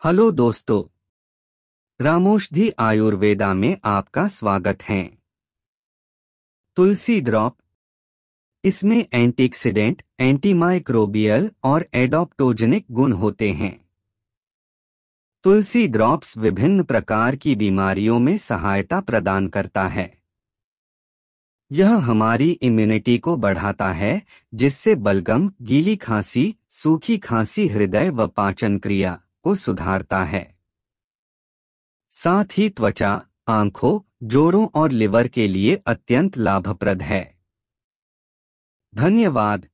Hello दोस्तों, रामौषधि आयुर्वेदा में आपका स्वागत है। तुलसी ड्रॉप। इसमें एंटीऑक्सीडेंट, एंटीमाइक्रोबियल और एडॉप्टोजेनिक गुण होते हैं। तुलसी ड्रॉप्स विभिन्न प्रकार की बीमारियों में सहायता प्रदान करता है। यह हमारी इम्यूनिटी को बढ़ाता है, जिससे बलगम, गीली खांसी, सूखी खांसी, हृदय व पाचन क्रिया को सुधारता है। साथ ही त्वचा, आंखों, जोड़ों और लिवर के लिए अत्यंत लाभप्रद है। धन्यवाद।